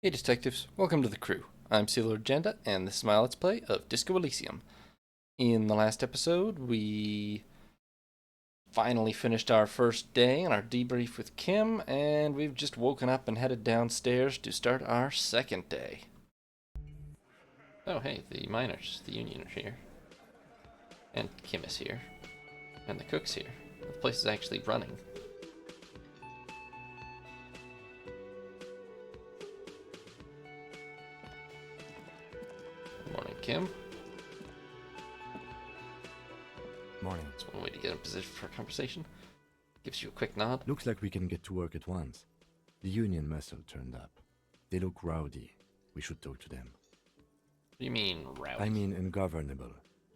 Hey detectives, welcome to the crew. I'm Sealer Agenda, and this is my Let's Play of Disco Elysium. In the last episode, we finally finished our first day on our debrief with Kim, and we've just woken up and headed downstairs to start our second day. Oh hey, the miners, the union are here. And Kim is here. And the cook's here. The place is actually running. Good morning, Kim. Morning. That's one way to get in position for a conversation. Gives you a quick nod. Looks like we can get to work at once. The union muscle turned up. They look rowdy. We should talk to them. What do you mean, rowdy? I mean ungovernable.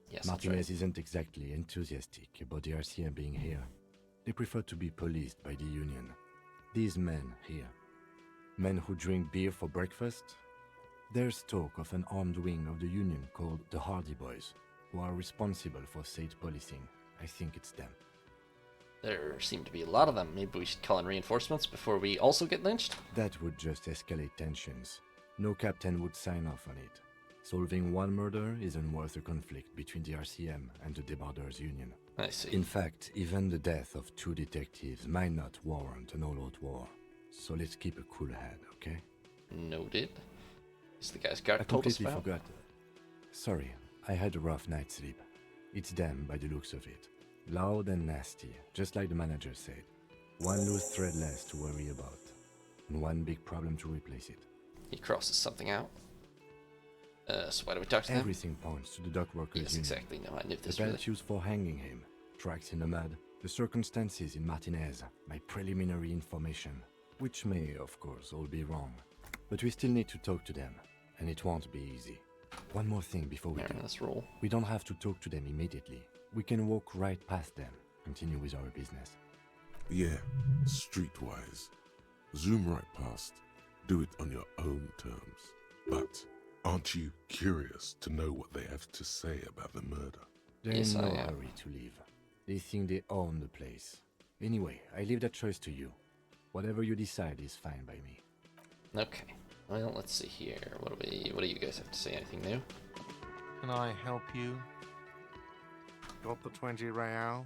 Yes, Martinez that's right. isn't exactly enthusiastic about the RCM being here. They prefer to be policed by the union. These men here. Men who drink beer for breakfast. There's talk of an armed wing of the union called the Hardy Boys, who are responsible for state policing. I think it's them. There seem to be a lot of them. Maybe we should call in reinforcements before we also get lynched? That would just escalate tensions. No captain would sign off on it. Solving one murder isn't worth a conflict between the RCM and the Debarders Union. I see. In fact, even the death of two detectives might not warrant an all-out war. So let's keep a cool head, okay? Noted. Is the guy's I guard told us completely about? forgot. Sorry, I had a rough night's sleep. It's them by the looks of it. Loud and nasty, just like the manager said. One loose thread less to worry about, and one big problem to replace it. He crosses something out. So why do we talk to them? Everything points to the dockworkers Yes, union. exactly. No, I knew The this belt really. used for hanging him, tracks in the mud, the circumstances in Martinez, my preliminary information, which may, of course, all be wrong. But we still need to talk to them, and it won't be easy. One more thing before we Alright, do. let's roll. We don't have to talk to them immediately. We can walk right past them, continue with our business. Yeah, streetwise. Zoom right past. Do it on your own terms. But aren't you curious to know what they have to say about the murder? They're Yes, in no I am. hurry to leave. They think they own the place. Anyway, I leave that choice to you. Whatever you decide is fine by me. Okay. Well, let's see here. What do you guys have to say? Anything new? Can I help you? Got the 20 real?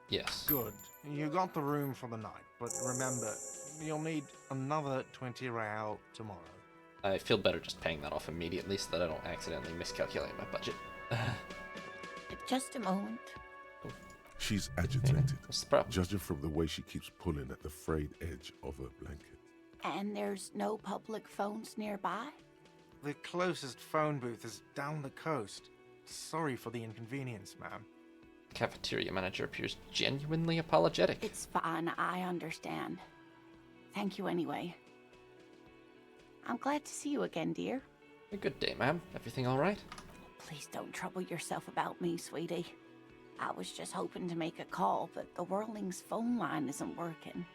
Yes. Good. You got the room for the night, but remember, you'll need another 20 real tomorrow. I feel better just paying that off immediately so that I don't accidentally miscalculate my budget. Just a moment. She's agitated, What's the problem? judging from the way she keeps pulling at the frayed edge of her blanket. And there's no public phones nearby? The closest phone booth is down the coast. Sorry for the inconvenience, ma'am. The cafeteria manager appears genuinely apologetic. It's fine, I understand. Thank you anyway. I'm glad to see you again, dear. A good day, ma'am. Everything alright? Please don't trouble yourself about me, sweetie. I was just hoping to make a call, but the Whirling's phone line isn't working.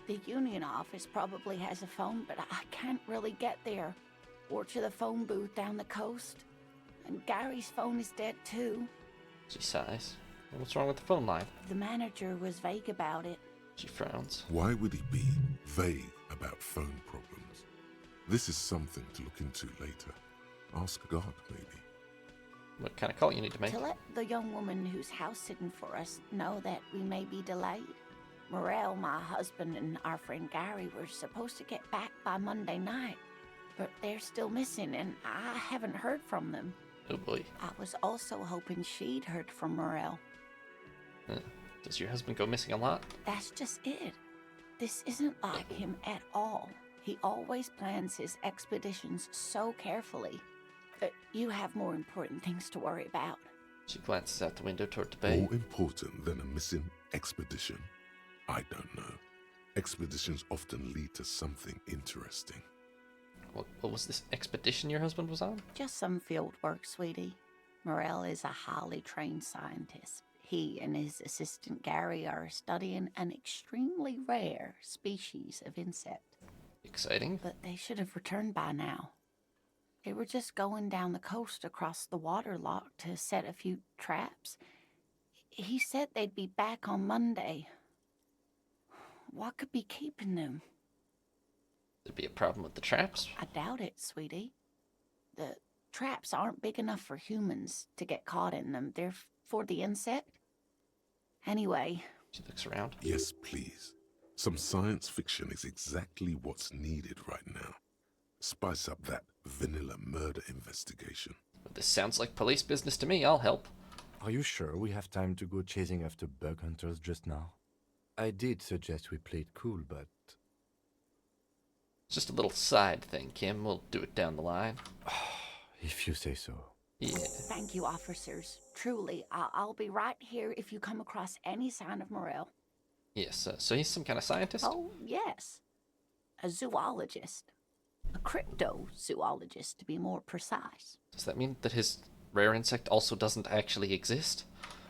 The union office probably has a phone, but I can't really get there. Or to the phone booth down the coast. And Gary's phone is dead too. She sighs. What's wrong with the phone line? The manager was vague about it. She frowns. Why would he be vague about phone problems? This is something to look into later. Ask God, maybe. What kind of call you need to make? To let the young woman who's house sitting for us know that we may be delayed. Morel, my husband, and our friend Gary were supposed to get back by Monday night, but they're still missing, and I haven't heard from them. Oh boy. I was also hoping she'd heard from Morel. Does your husband go missing a lot? That's just it. This isn't like him at all. He always plans his expeditions so carefully. But you have more important things to worry about. She glances out the window toward the bay. More important than a missing expedition? I don't know. Expeditions often lead to something interesting. What was this expedition your husband was on? Just some field work, sweetie. Morel is a highly trained scientist. He and his assistant Gary are studying an extremely rare species of insect. Exciting. But they should have returned by now. They were just going down the coast across the water lock to set a few traps. He said they'd be back on Monday. What could be keeping them? There'd be a problem with the traps. I doubt it, sweetie. The traps aren't big enough for humans to get caught in them. They're for the insect. Anyway, She looks around. Yes, please. Some science fiction is exactly what's needed right now. Spice up that vanilla murder investigation. This sounds like police business to me. I'll help. Are you sure we have time to go chasing after bug hunters just now? I did suggest we play it cool, but It's just a little side thing, Kim. We'll do it down the line. if you say so. Yeah. thank you, officers. Truly, I'll be right here if you come across any sign of Morel. Yes, so he's some kind of scientist? Oh, yes. A zoologist. A cryptozoologist, to be more precise. Does that mean that his rare insect also doesn't actually exist?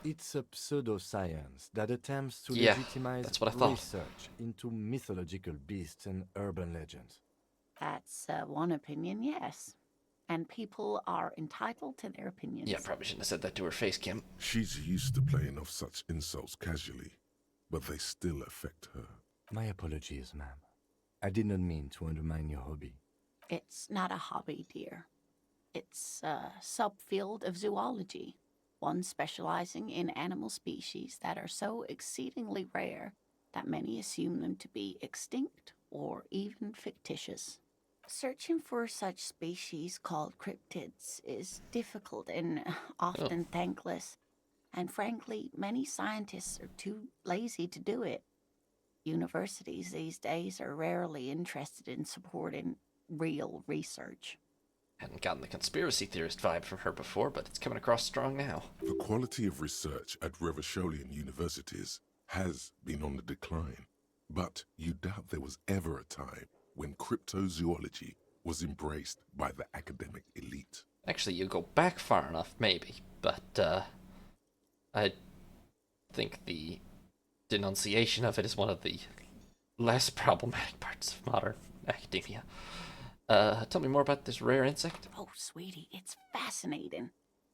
It's a pseudoscience that attempts to Yeah, legitimize that's what I thought. research into mythological beasts and urban legends. That's one opinion, yes. And people are entitled to their opinions. Yeah, probably shouldn't have said that to her face, Kim. She's used to playing off such insults casually, but they still affect her. My apologies, ma'am. I did not mean to undermine your hobby. It's not a hobby, dear. It's a subfield of zoology, one specializing in animal species that are so exceedingly rare that many assume them to be extinct or even fictitious. Searching for such species called cryptids is difficult and often thankless, and frankly, many scientists are too lazy to do it. Universities these days are rarely interested in supporting real research. Hadn't gotten the conspiracy theorist vibe from her before, but it's coming across strong now. The quality of research at Revacholian universities has been on the decline, but you doubt there was ever a time when cryptozoology was embraced by the academic elite. Actually, you go back far enough, maybe, but I think the denunciation of it is one of the less problematic parts of modern academia. Tell me more about this rare insect. Oh, sweetie, it's fascinating.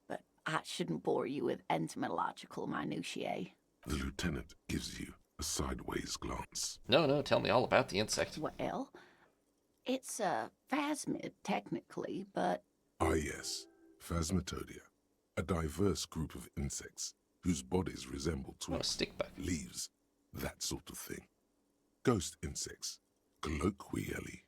But I shouldn't bore you with entomological minutiae. The lieutenant gives you a sideways glance. No, tell me all about the insect. Well, it's a phasmid, technically, but Ah yes, Phasmatodea, a diverse group of insects whose bodies resemble Oh, a twigs, stick bug. leaves, that sort of thing. Ghost insects, colloquially.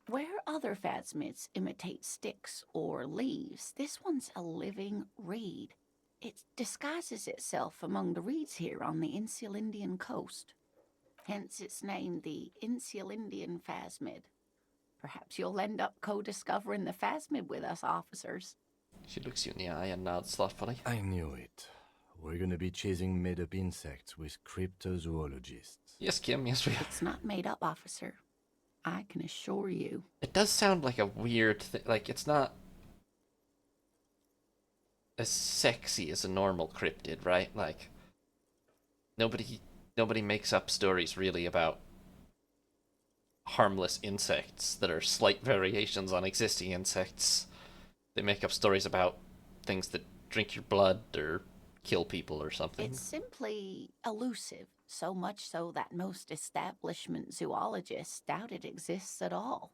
where other phasmids imitate sticks or leaves, this one's a living reed. It disguises itself among the reeds here on the Insulindian coast. Hence its name, the Insulindian phasmid. Perhaps you'll end up co-discovering the phasmid with us, officers. She looks you in the eye and nods thoughtfully. I knew it. We're gonna be chasing made-up insects with cryptozoologists. Yes, Kim, yes, we are. It's not made up, officer. I can assure you. It does sound like a weird thing. Like, it's not as sexy as a normal cryptid, right? Like, nobody makes up stories really about harmless insects that are slight variations on existing insects. They make up stories about things that drink your blood or kill people or something. It's simply elusive, so much so that most establishment zoologists doubt it exists at all.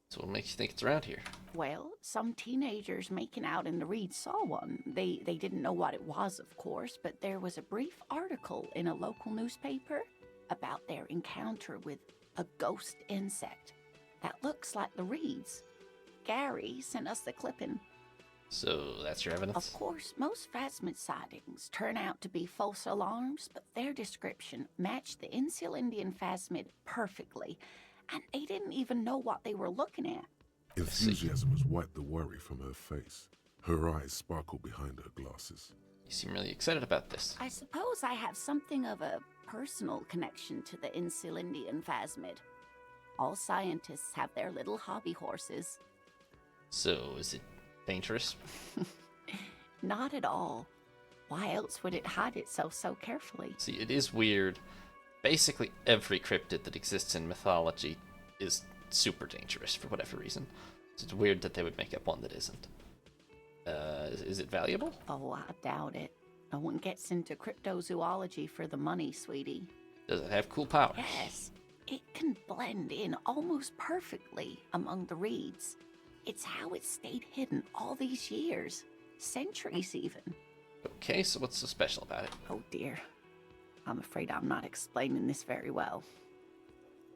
So what makes you think it's around here? Well, some teenagers making out in the reeds saw one. They didn't know what it was, of course, but there was a brief article in a local newspaper about their encounter with a ghost insect that looks like the reeds. Gary sent us the clipping. So that's your evidence? Of course, most phasmid sightings turn out to be false alarms, but their description matched the Insulindian phasmid perfectly, and they didn't even know what they were looking at. Enthusiasm has wiped the worry from her face. Her eyes sparkle behind her glasses. You seem really excited about this. I suppose I have something of a personal connection to the Insulindian phasmid. All scientists have their little hobby horses. So is it dangerous? Not at all. Why else would it hide itself so carefully? See, it is weird. Basically, every cryptid that exists in mythology is super dangerous for whatever reason. So it's weird that they would make up one that isn't. Is it valuable? Oh, I doubt it. No one gets into cryptozoology for the money, sweetie. Does it have cool powers? Yes. It can blend in almost perfectly among the reeds. It's how it stayed hidden all these years, centuries even. Okay, so what's so special about it? Oh dear, I'm afraid I'm not explaining this very well.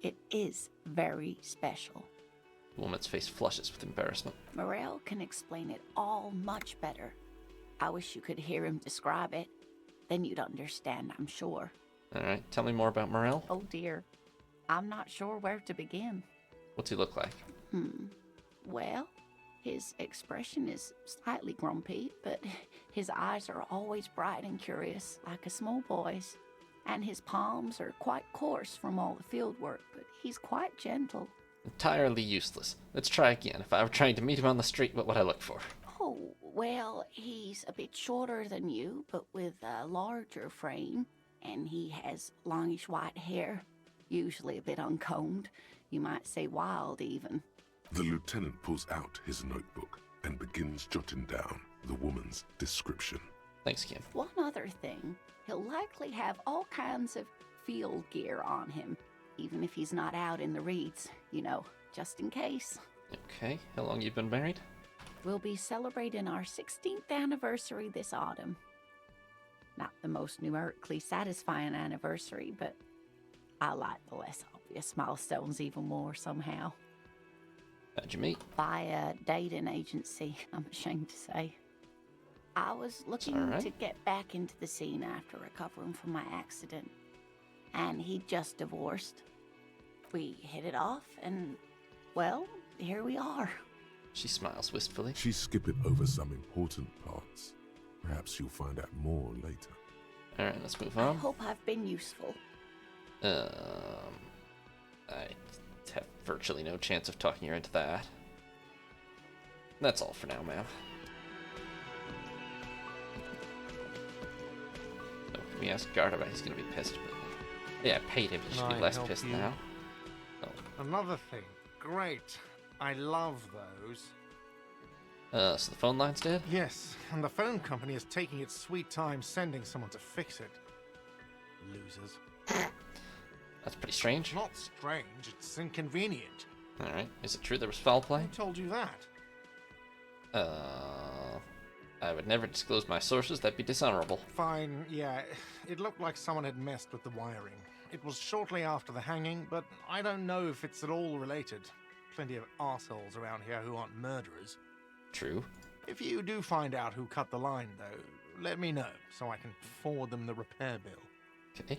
It is very special. The woman's face flushes with embarrassment. Morel can explain it all much better. I wish you could hear him describe it. Then you'd understand, I'm sure. Alright, tell me more about Morel. Oh dear, I'm not sure where to begin. What's he look like? Well, his expression is slightly grumpy, but his eyes are always bright and curious, like a small boy's. And his palms are quite coarse from all the field work, but he's quite gentle. Entirely useless. Let's try again. If I were trying to meet him on the street, what would I look for? Oh, well, he's a bit shorter than you, but with a larger frame. And he has longish white hair, usually a bit uncombed. You might say wild, even. The lieutenant pulls out his notebook and begins jotting down the woman's description. Thanks, Kim. One other thing, he'll likely have all kinds of field gear on him, even if he's not out in the reeds, you know, just in case. Okay, how long you been married? We'll be celebrating our 16th anniversary this autumn. Not the most numerically satisfying anniversary, but I like the less obvious milestones even more somehow. How'd you meet? By a dating agency, I'm ashamed to say. I was looking alright. to get back into the scene after recovering from my accident, and he'd just divorced. We hit it off, and, well, here we are. She smiles wistfully. She's skipping over some important parts. Perhaps you'll find out more later. Alright, let's move I on. hope I've been useful. I have virtually no chance of talking her into that. That's all for now, ma'am. Oh, can we ask Guard about he's gonna be pissed, but yeah, I paid him. He should Can be I less help pissed you? now. Another thing. Great. I love those. So the phone line's dead? Yes, and the phone company is taking its sweet time sending someone to fix it. Losers. That's pretty strange. Not strange, it's inconvenient. Alright, is it true there was foul play? Who told you that? I would never disclose my sources, that'd be dishonorable. Fine, yeah. It looked like someone had messed with the wiring. It was shortly after the hanging, but I don't know if it's at all related. Plenty of arseholes around here who aren't murderers. True. If you do find out who cut the line, though, let me know, so I can forward them the repair bill. Okay.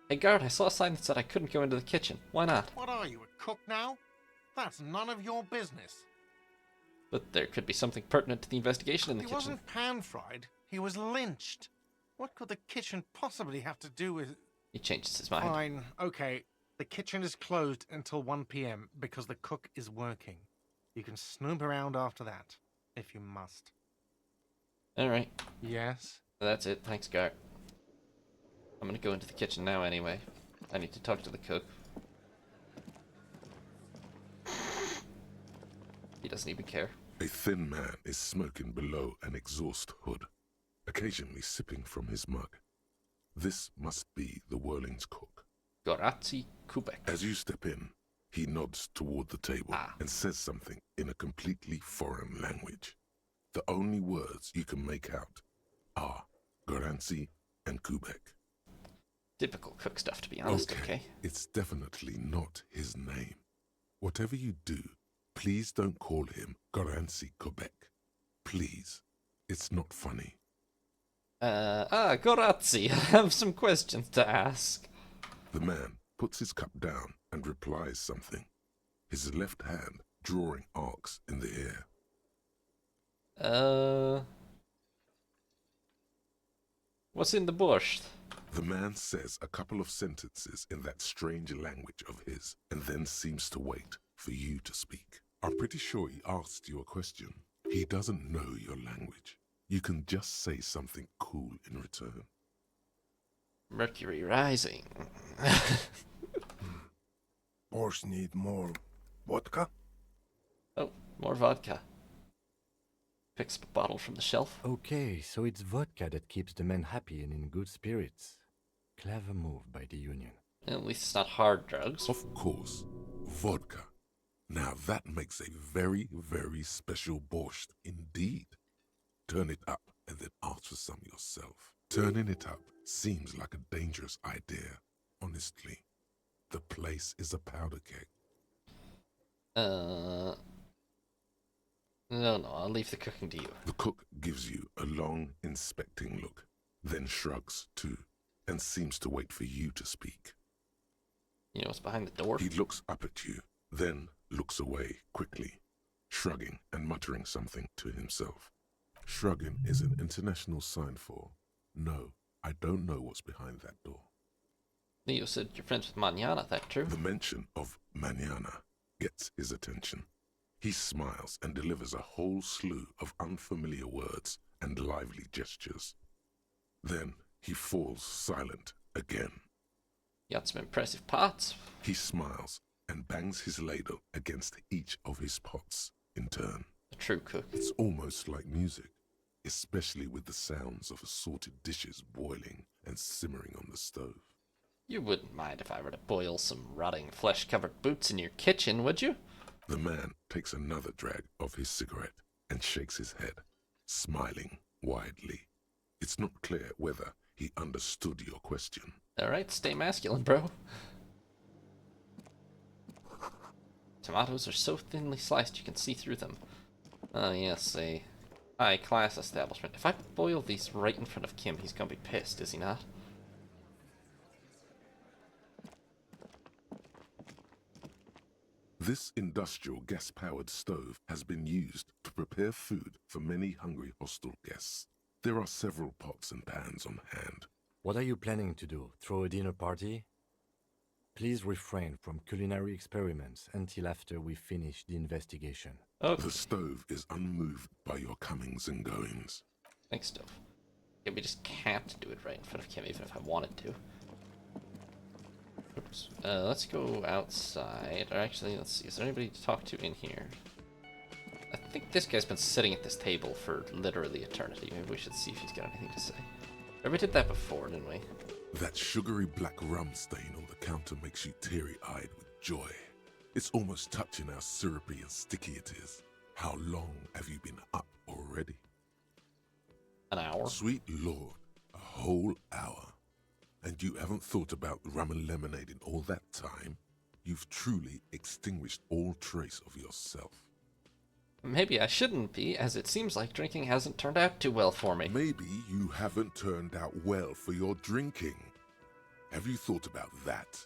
Hey guard, I saw a sign that said I couldn't go into the kitchen. Why not? What are you, a cook now? That's none of your business. But there could be something pertinent to the investigation in the He kitchen. wasn't pan-fried. He was lynched. What could the kitchen possibly have to do with... He changes his mind. Fine, okay. The kitchen is closed until 1 p.m. because the cook is working. You can snoop around after that, if you must. Alright, Yes? that's it. Thanks, guard. I'm gonna go into the kitchen now anyway. I need to talk to the cook. He doesn't even care. A thin man is smoking below an exhaust hood, occasionally sipping from his mug. This must be the Whirling's cook. Gorazzi Kubek. As you step in, he nods toward the table Ah. and says something in a completely foreign language. The only words you can make out are Goranci and Kubek. Typical cook stuff, to be honest, okay? It's definitely not his name. Whatever you do, please don't call him Goranci Kubek. Please. It's not funny. Gorazzi, I have some questions to ask. The man puts his cup down and replies something, his left hand drawing arcs in the air. What's in the borscht? The man says a couple of sentences in that strange language of his and then seems to wait for you to speak. I'm pretty sure he asked you a question. He doesn't know your language. You can just say something cool in return. Mercury rising. Borscht need more vodka? Oh, more vodka. Picks up a bottle from the shelf. Okay, so it's vodka that keeps the men happy and in good spirits. Clever move by the Union. At least it's not hard drugs. Of course, vodka. Now that makes a very, very special borscht indeed. Turn it up and then ask for some yourself. Turning it up seems like a dangerous idea. Honestly, the place is a powder keg. No, I'll leave the cooking to you. The cook gives you a long, inspecting look, then shrugs too, and seems to wait for you to speak. You know what's behind the door? He looks up at you, then looks away quickly, shrugging and muttering something to himself. Shrugging is an international sign for, no, I don't know what's behind that door. Leo said you're friends with Manana, that true? The mention of Manana gets his attention. He smiles and delivers a whole slew of unfamiliar words and lively gestures. Then he falls silent again. You got some impressive pots. He smiles and bangs his ladle against each of his pots in turn. A true cook. It's almost like music, especially with the sounds of assorted dishes boiling and simmering on the stove. You wouldn't mind if I were to boil some rotting flesh-covered boots in your kitchen, would you? The man takes another drag of his cigarette and shakes his head, smiling widely. It's not clear whether he understood your question. Alright, stay masculine, bro. Tomatoes are so thinly sliced you can see through them. Oh yes, a high-class establishment. If I boil these right in front of Kim, he's gonna be pissed, is he not? This industrial gas-powered stove has been used to prepare food for many hungry hostel guests. There are several pots and pans on hand. What are you planning to do? Throw a dinner party? Please refrain from culinary experiments until after we finish the investigation. Okay. The stove is unmoved by your comings and goings. Thanks, Stove. Yeah, we just can't do it right in front of Kim, even if I wanted to. Oops. Let's go outside. Or actually, let's see. Is there anybody to talk to in here? I think this guy's been sitting at this table for literally eternity. Maybe we should see if he's got anything to say. Or we did that before, didn't we? That sugary black rum stain on the counter makes you teary-eyed with joy. It's almost touching how syrupy and sticky it is. How long have you been up already? An hour? Sweet Lord, a whole hour. And you haven't thought about rum and lemonade in all that time? You've truly extinguished all trace of yourself. Maybe I shouldn't be, as it seems like drinking hasn't turned out too well for me. Maybe you haven't turned out well for your drinking. Have you thought about that?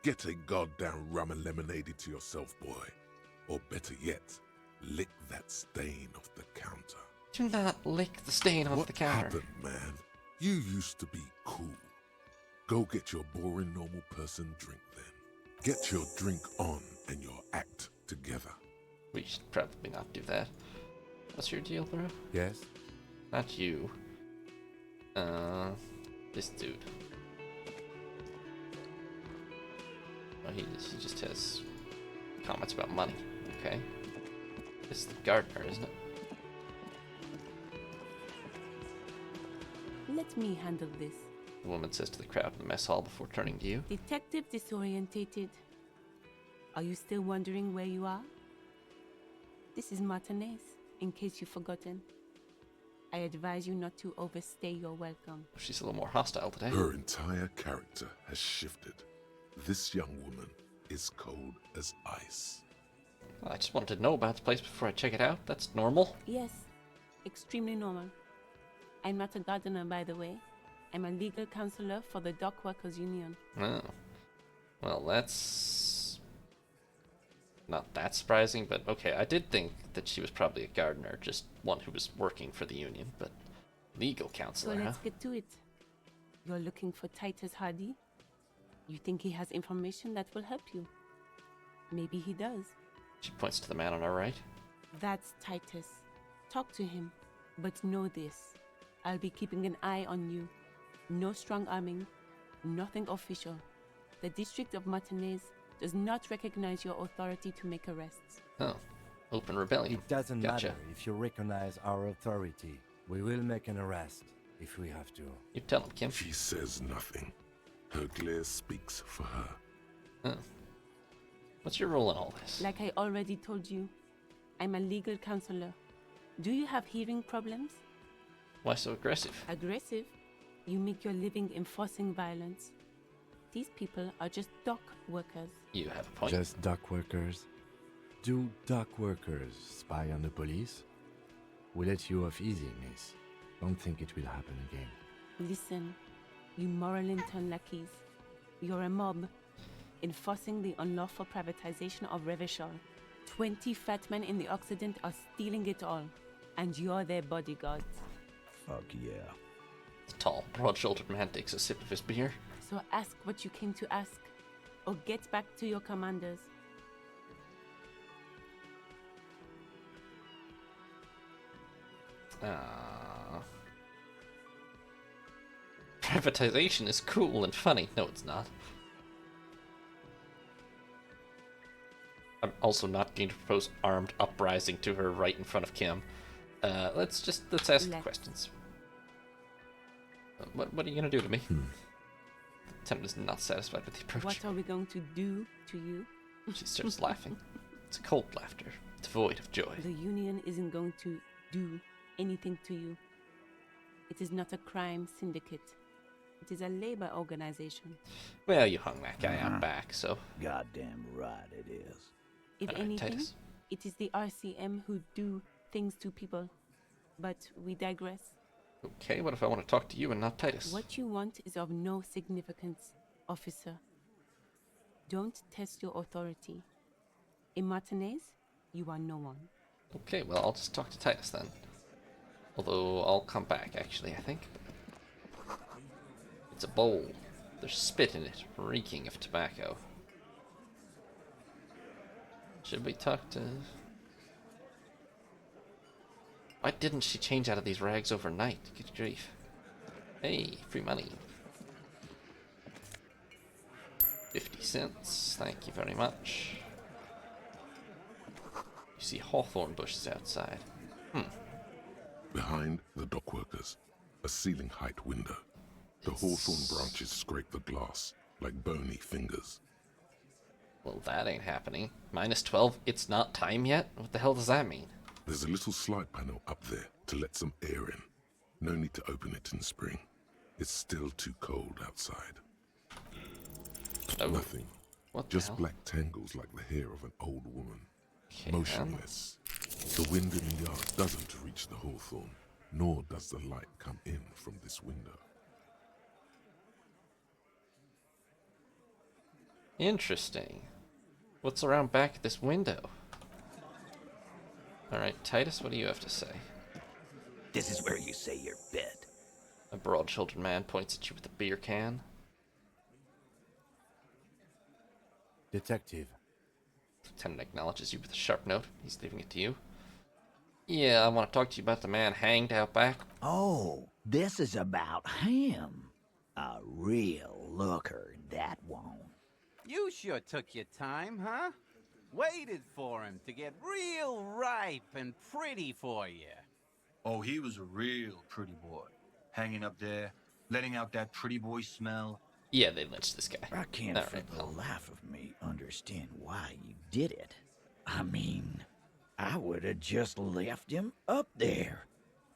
Get a goddamn rum and lemonade into yourself, boy. Or better yet, lick that stain off the counter. Do not lick the stain off the counter. What happened, man? You used to be cool. Go get your boring normal person drink then. Get your drink on and your act together. We should probably not do that. What's your deal, bro? Yes? Not you. This dude. Oh, he just has comments about money. Okay. This is the gardener, isn't it? Let me handle this. The woman says to the crowd in the mess hall before turning to you. Detective disorientated. Are you still wondering where you are? This is Martinez, in case you've forgotten. I advise you not to overstay your welcome. She's a little more hostile today. Her entire character has shifted. This young woman is cold as ice. I just wanted to know about the place before I check it out. That's normal. Yes, extremely normal. I'm not a gardener, by the way. I'm a legal counselor for the dockworkers union. Oh. Well, that's not that surprising, but okay. I did think that she was probably a gardener, just one who was working for the union, but legal So counselor, let's huh? get to it. You're looking for Titus Hardy? You think he has information that will help you? Maybe he does. She points to the man on her right. That's Titus. Talk to him. But know this. I'll be keeping an eye on you. No strong arming. Nothing official. The District of Martinez does not recognize your authority to make arrests. Oh. Open rebellion. It doesn't Gotcha. matter if you recognize our authority. We will make an arrest if we have to. You tell him, Kim. She says nothing. Her glare speaks for her. Huh. What's your role in all this? Like I already told you, I'm a legal counselor. Do you have hearing problems? Why so aggressive? Aggressive? You make your living enforcing violence. These people are just dock workers. You have a point. Just dock workers? Do dock workers spy on the police? We let you off easy, miss. Don't think it will happen again. Listen, you moral intern lackeys. You're a mob, enforcing the unlawful privatization of Revachol. 20 fat men in the Occident are stealing it all, and you're their bodyguards. Fuck yeah. The tall, broad-shouldered man takes a sip of his beer. So ask what you came to ask, or get back to your commanders. Privatization is cool and funny. No, it's not. I'm also not going to propose armed uprising to her right in front of Kim. Let's ask the questions. What are you gonna do to me? The lieutenant is not satisfied with the approach. What are we going to do to you? She starts laughing. It's a cold laughter, devoid of joy. The Union isn't going to do anything to you. It is not a crime syndicate. It is a labor organization. Well, you hung that guy out back, so... Goddamn right it is. If All right, anything, Titus. it is the RCM who do things to people. But we digress. Okay, what if I want to talk to you and not Titus? What you want is of no significance, officer. Don't test your authority. In Martinez, you are no one. Okay, well, I'll just talk to Titus then. Although, I'll come back, actually, I think. It's a bowl. There's spit in it, reeking of tobacco. Should we talk to... Why didn't she change out of these rags overnight? Good grief. Hey, free money. 50 cents. Thank you very much. You see hawthorn bushes outside. Behind the dockworkers, a ceiling-height window. The hawthorn branches scrape the glass like bony fingers. Well, that ain't happening. -12, it's not time yet? What the hell does that mean? There's a little slide panel up there to let some air in. No need to open it in spring. It's still too cold outside. Oh, Nothing. what the Just hell? black tangles like the hair of an old woman. Okay, Motionless. The wind in the yard doesn't reach the hawthorn, nor does the light come in from this window. Interesting. What's around back at this window? Alright, Titus, what do you have to say? This is where you say your bed. A broad-shouldered man points at you with a beer can. Detective, Lieutenant acknowledges you with a sharp note. He's leaving it to you. Yeah, I want to talk to you about the man hanged out back. Oh, this is about him. A real looker, that one. You sure took your time, huh? Waited for him to get real ripe and pretty for you. Oh, he was a real pretty boy. Hanging up there, letting out that pretty boy smell. Yeah, they lynched this guy. I can't All for right, the well. life of me understand why you did it. I mean, I would have just left him up there.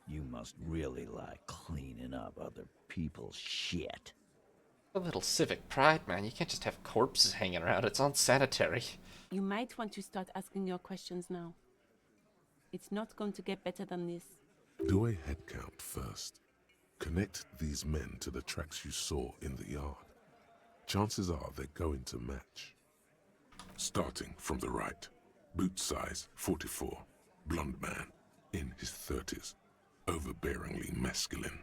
You must really like cleaning up other people's shit. A little civic pride, man. You can't just have corpses hanging around. It's unsanitary. You might want to start asking your questions now. It's not going to get better than this. Do a head count first. Connect these men to the tracks you saw in the yard. Chances are they're going to match. Starting from the right. Boot size 44. Blonde man. In his 30s. Overbearingly masculine.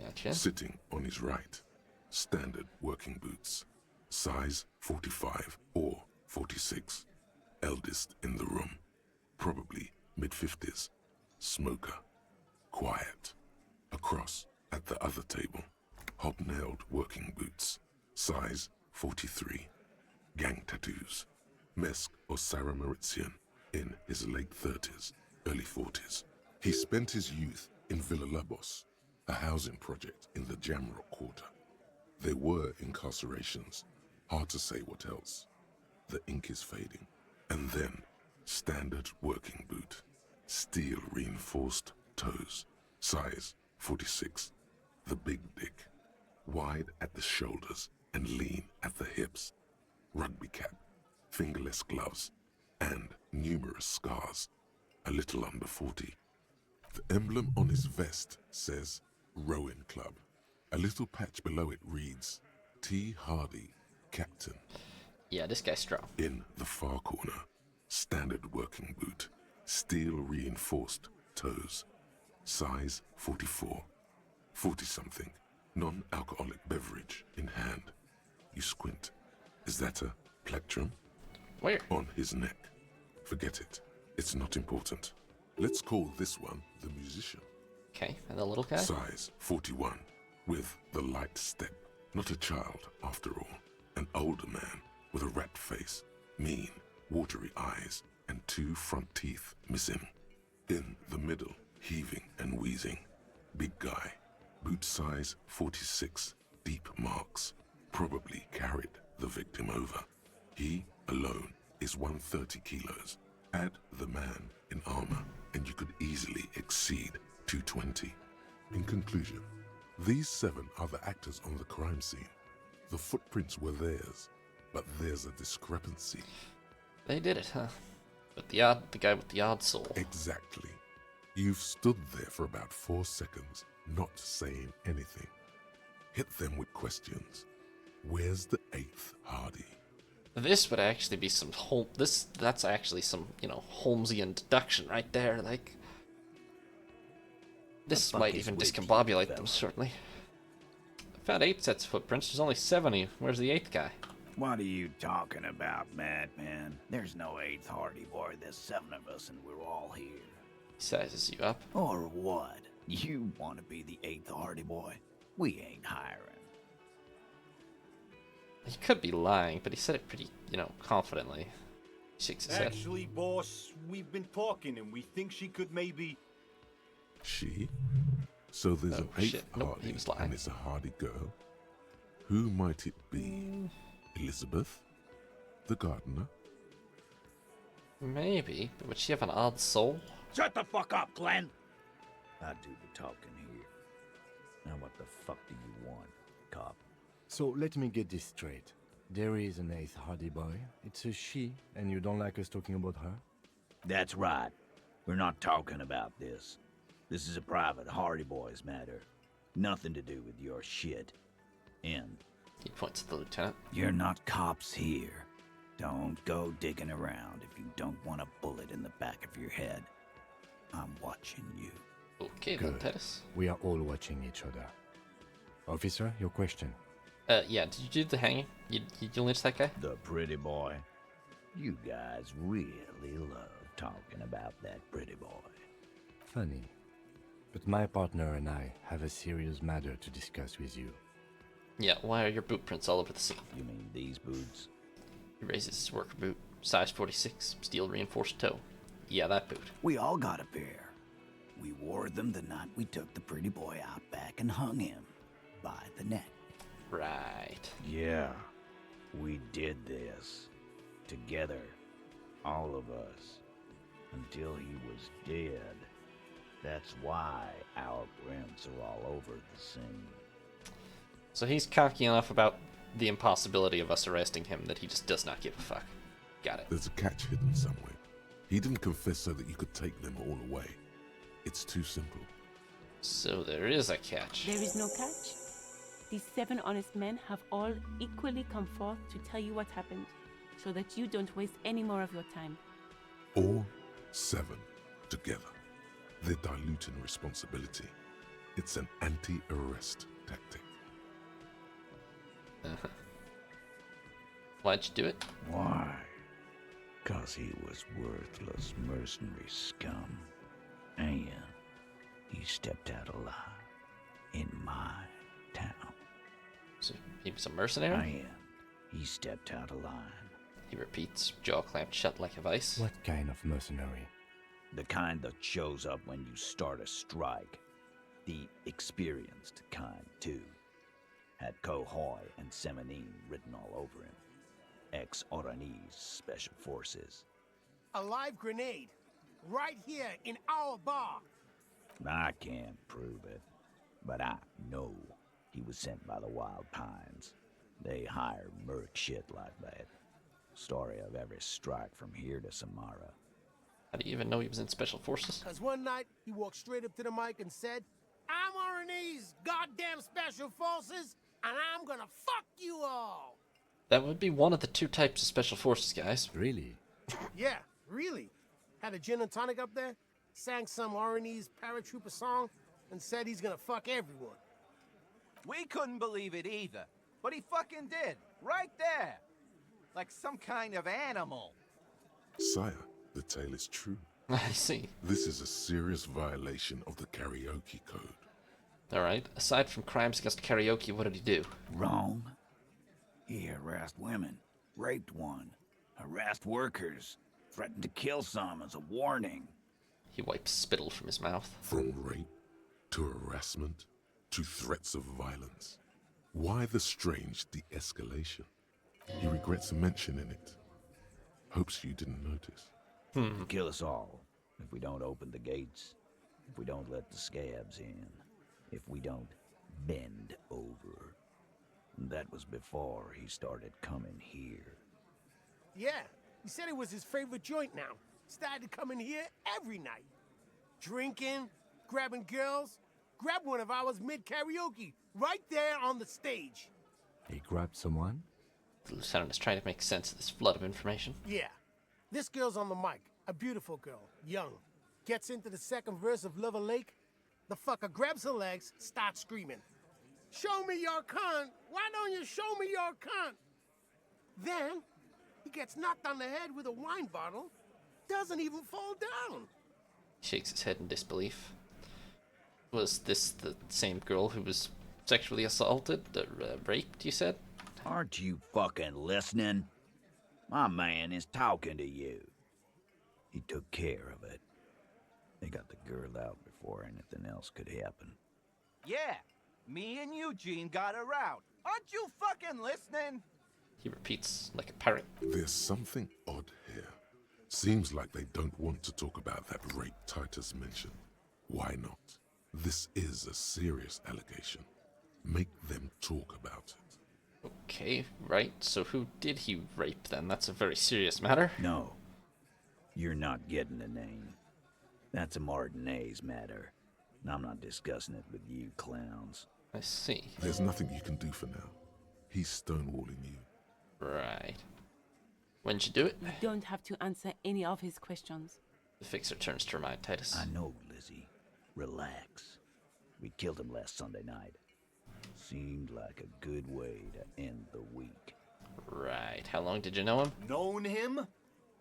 Gotcha. Sitting on his right. Standard working boots. Size 45 or 46. Eldest in the room. Probably mid-50s. Smoker. Quiet. Across at the other table. Hobnailed working boots. Size 43. Gang tattoos. Mesk or Sarah Mauritian. In his late 30s, early 40s. He spent his youth in Villa Labos, a housing project in the Jamrock Quarter. There were incarcerations. Hard to say what else. The ink is fading. And then, standard working boot. Steel reinforced toes. Size 46. The big dick. Wide at the shoulders and lean at the hips. Rugby cap. Fingerless gloves. And numerous scars. A little under 40. The emblem on his vest says Rowing Club. A little patch below it reads T. Hardy, Captain. Yeah, this guy's strong. In the far corner, standard working boot, steel reinforced toes, size 44, 40-something, non-alcoholic beverage in hand. You squint. Is that a plectrum? Where? On his neck. Forget it. It's not important. Let's call this one the musician. Okay, and the little guy? Size 41, with the light step. Not a child, after all. An older man with a rat face, mean, watery eyes, and 2 front teeth missing. In the middle, heaving and wheezing. Big guy. Boot size 46, deep marks. Probably carried the victim over. He, alone, is 130 kilos. Add the man in armor, and you could easily exceed 220. In conclusion, these 7 are the actors on the crime scene. The footprints were theirs, but there's a discrepancy. They did it, huh? But the guy with the odd soul. Exactly. You've stood there for about 4 seconds, not saying anything. Hit them with questions. Where's the 8th Hardy? This would actually be some that's actually some, Holmesian deduction right there, like. This might even discombobulate them, certainly. I found 8 sets of footprints, there's only 70. Where's the 8th guy? What are you talking about, madman? There's no 8th Hardy Boy. There's 7 of us and we're all here. He sizes you up. Or what? You want to be the 8th Hardy Boy? We ain't hiring. He could be lying, but he said it pretty, confidently. He shakes his head. Actually, boss, we've been talking and we think she could maybe... She? So there's an 8th Hardy, he was lying. and it's a Hardy girl? Who might it be? Elizabeth? The gardener? Maybe, but would she have an odd soul? Shut the fuck up, Glenn! I do the talking here. Now what the fuck do you want, cop? So let me get this straight. There is an 8th Hardy Boy. It's a she, and you don't like us talking about her? That's right. We're not talking about this. This is a private Hardy Boys matter. Nothing to do with your shit. End. He points at the lieutenant. You're not cops here. Don't go digging around if you don't want a bullet in the back of your head. I'm watching you. Okay, then, Titus. We are all watching each other. Officer, your question. Yeah, did you do the hanging? You lynch that guy? The pretty boy. You guys really love talking about that pretty boy. Funny. But my partner and I have a serious matter to discuss with you. Yeah, why are your boot prints all over the scene? You mean these boots? He raises his worker boot. Size 46, steel reinforced toe. Yeah, that boot. We all got a pair. We wore them the night we took the pretty boy out back and hung him by the neck. Right. Yeah, we did this. Together. All of us. Until he was dead. That's why our prints are all over the scene. So he's cocky enough about the impossibility of us arresting him that he just does not give a fuck. Got it. There's a catch hidden somewhere. He didn't confess so that you could take them all away. It's too simple. So there is a catch. There is no catch. These 7 honest men have all equally come forth to tell you what happened, so that you don't waste any more of your time. All 7 together. They're diluting responsibility. It's an anti-arrest tactic. Why'd you do it? Why? 'Cause he was worthless mercenary scum. And he stepped out alive in my town. So he was a mercenary? And he stepped out of line. He repeats, jaw clamped shut like a vice. What kind of mercenary? The kind that shows up when you start a strike. The experienced kind, too. Had Cohoy and Semenine written all over him. Ex-Oranese Special Forces. A live grenade. Right here in our bar. I can't prove it, but I know he was sent by the Wild Pines. They hire merc shit like that. Story of every strike from here to Samara. How do you even know he was in Special Forces? Because one night, he walked straight up to the mic and said, I'm Oranese goddamn Special Forces, and I'm gonna fuck you all. That would be one of the two types of Special Forces, guys. Really? Yeah, really. Had a gin and tonic up there, sang some Oranese paratrooper song, and said he's gonna fuck everyone. We couldn't believe it either, but he fucking did, right there. Like some kind of animal. Sire, the tale is true. I see. This is a serious violation of the karaoke code. Alright, aside from crimes against karaoke, what did he do? Wrong. He harassed women, raped one, harassed workers, threatened to kill some as a warning. He wipes spittle from his mouth. From rape to harassment to threats of violence. Why the strange de-escalation? He regrets mentioning it. Hopes you didn't notice. Kill us all if we don't open the gates, if we don't let the scabs in, if we don't bend over. That was before he started coming here. Yeah, he said it was his favorite joint now. Started coming here every night. Drinking, grabbing girls. Grabbed one of ours mid-karaoke, right there on the stage. He grabbed someone? The lieutenant is trying to make sense of this flood of information. Yeah. This girl's on the mic. A beautiful girl. Young. Gets into the second verse of Lover Lake. The fucker grabs her legs, starts screaming. Show me your cunt! Why don't you show me your cunt? Then, he gets knocked on the head with a wine bottle. Doesn't even fall down. He shakes his head in disbelief. Was this the same girl who was sexually assaulted, raped, you said? Aren't you fucking listening? My man is talking to you. He took care of it. They got the girl out before anything else could happen. Yeah, me and Eugene got her out. Aren't you fucking listening? He repeats like a parrot. There's something odd here. Seems like they don't want to talk about that rape Titus mentioned. Why not? This is a serious allegation. Make them talk about it. Okay, right. So who did he rape then? That's a very serious matter. No. You're not getting the name. That's a Martinez matter. And I'm not discussing it with you clowns. I see. There's nothing you can do for now. He's stonewalling you. Right. When'd you do it? You don't have to answer any of his questions. The fixer turns to remind Titus. I know, Lizzie. Relax. We killed him last Sunday night. Seemed like a good way to end the week. Right. How long did you know him? Known him?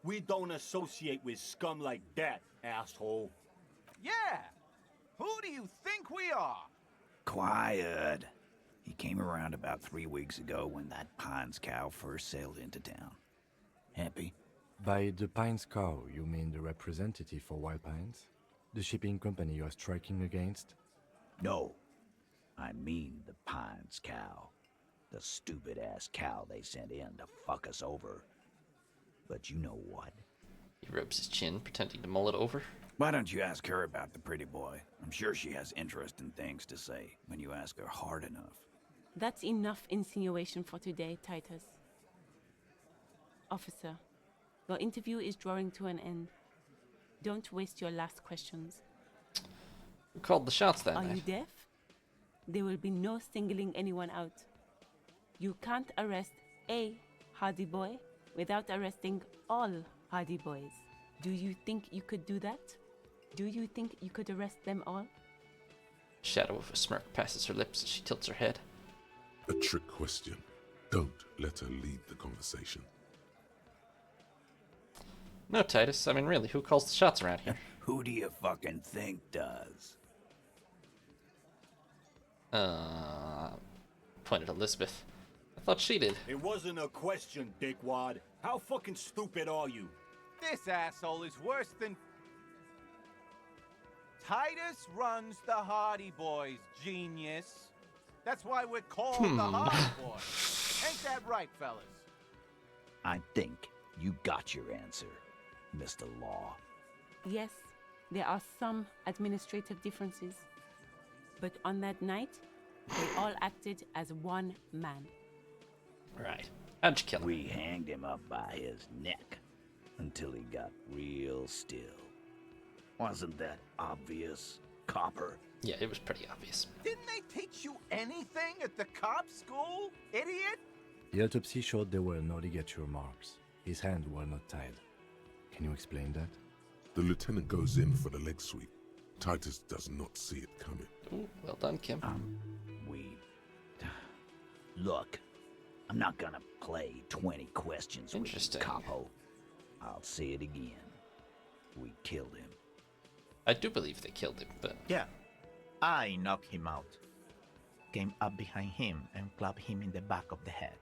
We don't associate with scum like that, asshole. Yeah! Who do you think we are? Quiet. He came around about 3 weeks ago when that Pines cow first sailed into town. Happy? By the Pines cow, you mean the representative for Wild Pines? The shipping company you are striking against? No. I mean the Pines cow. The stupid-ass cow they sent in to fuck us over. But you know what? He rubs his chin, pretending to mull it over. Why don't you ask her about the pretty boy? I'm sure she has interesting things to say when you ask her hard enough. That's enough insinuation for today, Titus. Officer, your interview is drawing to an end. Don't waste your last questions. Who called the shots that Are night? you deaf? There will be no singling anyone out. You can't arrest a Hardy Boy without arresting all Hardy Boys. Do you think you could do that? Do you think you could arrest them all? Shadow of a smirk passes her lips as she tilts her head. A trick question. Don't let her lead the conversation. No, Titus. I mean, really, who calls the shots around here? Who do you fucking think does? Pointed at Elizabeth. I thought she did. It wasn't a question, dickwad. How fucking stupid are you? This asshole is worse than... Titus runs the Hardy Boys, genius. That's why we're called the hardboiled. Ain't that right, fellas? I think you got your answer, Mr. Law. Yes, there are some administrative differences. But on that night, they all acted as one man. Right. How'd you kill him? We hanged him up by his neck until he got real still. Wasn't that obvious, Copper? Yeah, it was pretty obvious. Didn't they teach you anything at the cop school, idiot? The autopsy showed there were no ligature marks. His hands were not tied. Can you explain that? The lieutenant goes in for the leg sweep. Titus does not see it coming. Ooh, well done, Kim. Look, I'm not gonna play 20 questions with you, Interesting. Capo. I'll say it again. We killed him. I do believe they killed him, but Yeah, I knocked him out. Came up behind him and clubbed him in the back of the head.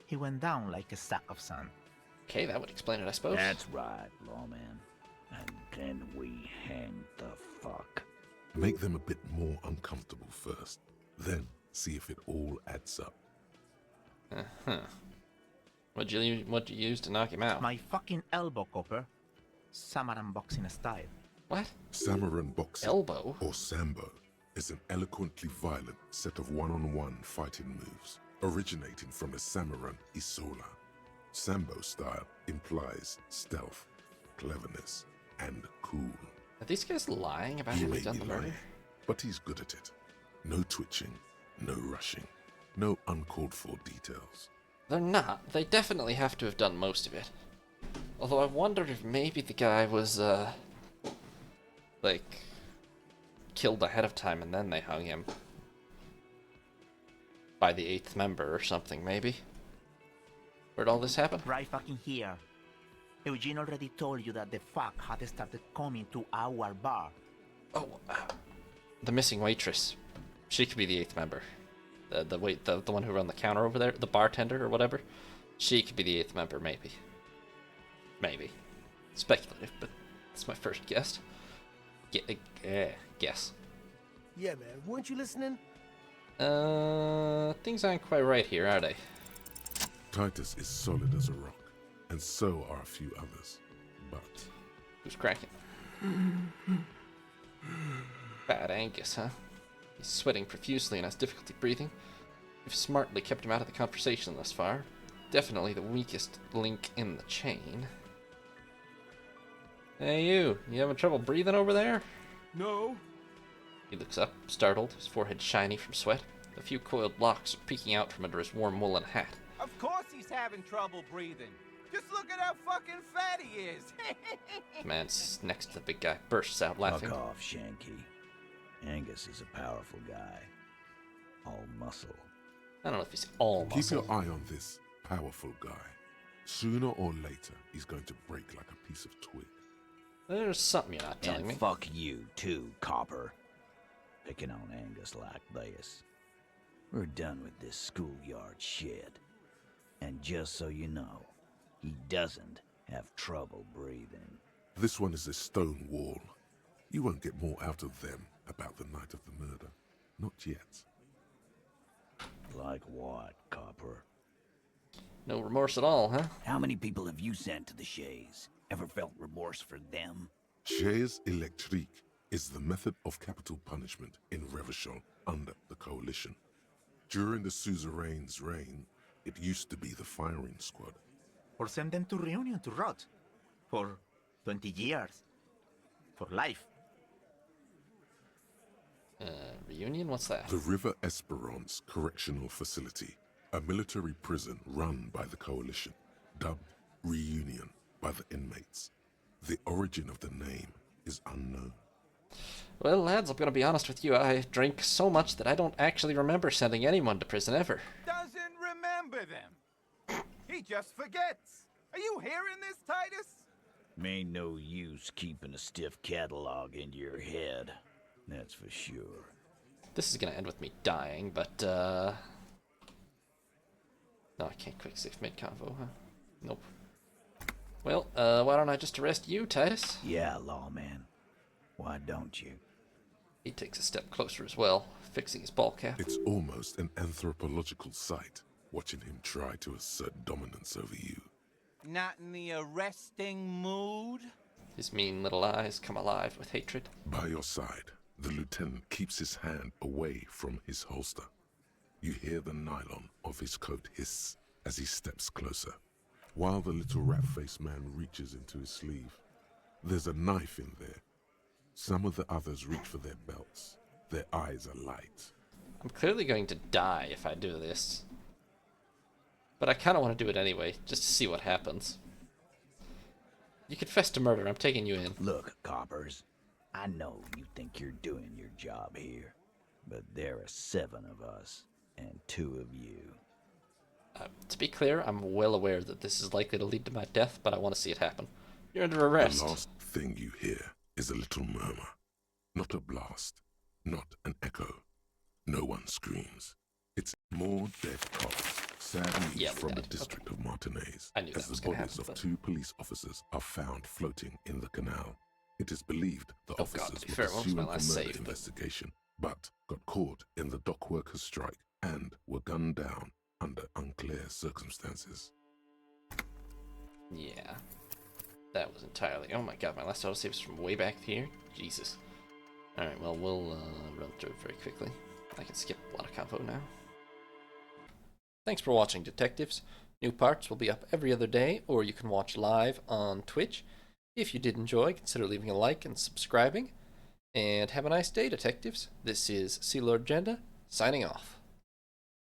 He went down like a sack of sand. okay, that would explain it, I suppose. That's right, lawman. And then we hanged the fuck. Make them a bit more uncomfortable first, then see if it all adds up. Uh-huh. What'd you use to knock him out? My fucking elbow, Copper. Samaran boxing style. What? Samuran boxing, Elbow? or sambo, is an eloquently violent set of one-on-one fighting moves, originating from the Samuran Isola. Sambo style implies stealth, cleverness, and cool. Are these guys lying about He having may done be the murder? lying, but he's good at it. No twitching, no rushing, no uncalled for details. They're not. They definitely have to have done most of it. Although I wondered if maybe the guy was, like, killed ahead of time and then they hung him. By the 8th member or something, maybe? Where'd all this happen? Right fucking here. Eugene already told you that the fuck had started coming to our bar. Oh, the missing waitress. She could be the 8th member. The one who ran the counter over there, the bartender or whatever. She could be the 8th member, maybe. Maybe. Speculative, but that's my first guess. Guess. Yeah, man. Weren't you listening? Things aren't quite right here, are they? Titus is solid as a rock, and so are a few others. But Who's cracking? Bad Angus, huh? He's sweating profusely and has difficulty breathing. We've smartly kept him out of the conversation thus far. Definitely the weakest link in the chain. Hey you having trouble breathing over there? No. He looks up, startled, his forehead shiny from sweat. A few coiled locks are peeking out from under his warm woolen hat. Of course he's having trouble breathing. Just look at how fucking fat he is. The man next to the big guy bursts out laughing. Fuck off, Shanky. Angus is a powerful guy. All muscle. I don't know if he's all keep muscle. your eye on this powerful guy. Sooner or later, he's going to break like a piece of twig. There's something you're not telling And me. fuck you, too, Copper. Picking on Angus like this. We're done with this schoolyard shit. And just so you know, he doesn't have trouble breathing. This one is a stone wall. You won't get more out of them about the night of the murder. Not yet. Like what, Copper? No remorse at all, huh? How many people have you sent to the Shays? Ever felt remorse for them? Chaise électrique is the method of capital punishment in Revachol under the Coalition. During the suzerain's reign, it used to be the firing squad. Or send them to Reunion to rot. For 20 years. For life. Reunion? What's that? The River Esperance Correctional Facility, a military prison run by the Coalition, dubbed Reunion by the inmates. The origin of the name is unknown. Well, lads, I'm gonna be honest with you. I drink so much that I don't actually remember sending anyone to prison ever. Doesn't remember them. He just forgets. Are you hearing this, Titus? Ain't no use keeping a stiff catalog in your head. That's for sure. This is gonna end with me dying, but, no, I can't quick save mid-convo, huh? Nope. Well, why don't I just arrest you, Titus? Yeah, lawman. Why don't you? He takes a step closer as well, fixing his ball cap. It's almost an anthropological sight, watching him try to assert dominance over you. Not in the arresting mood? His mean little eyes come alive with hatred. By your side, the lieutenant keeps his hand away from his holster. You hear the nylon of his coat hiss as he steps closer, while the little rat-faced man reaches into his sleeve. There's a knife in there. Some of the others reach for their belts. Their eyes are light. I'm clearly going to die if I do this. But I kind of want to do it anyway, just to see what happens. You confess to murder, I'm taking you in. Look, coppers, I know you think you're doing your job here, but there are 7 of us, and 2 of you. To be clear, I'm well aware that this is likely to lead to my death, but I want to see it happen. You're under arrest. The last thing you hear is a little murmur. Not a blast, not an echo. No one screams. It's more dead cops, sad news from the district of Martinez, as the bodies of 2 police officers are found floating in the canal. It is believed the officers were pursuing the murder investigation, but got caught in the dockworkers strike and were gunned down under unclear circumstances. Yeah. That was entirely... Oh my god, my last autosave is from way back here? Jesus. Alright, well, we'll run through it very quickly. I can skip a lot of combo now. Thanks for watching, detectives. New parts will be up every other day, or you can watch live on Twitch. If you did enjoy, consider leaving a like and subscribing. And have a nice day, detectives. This is Sea Lord Agenda, signing off.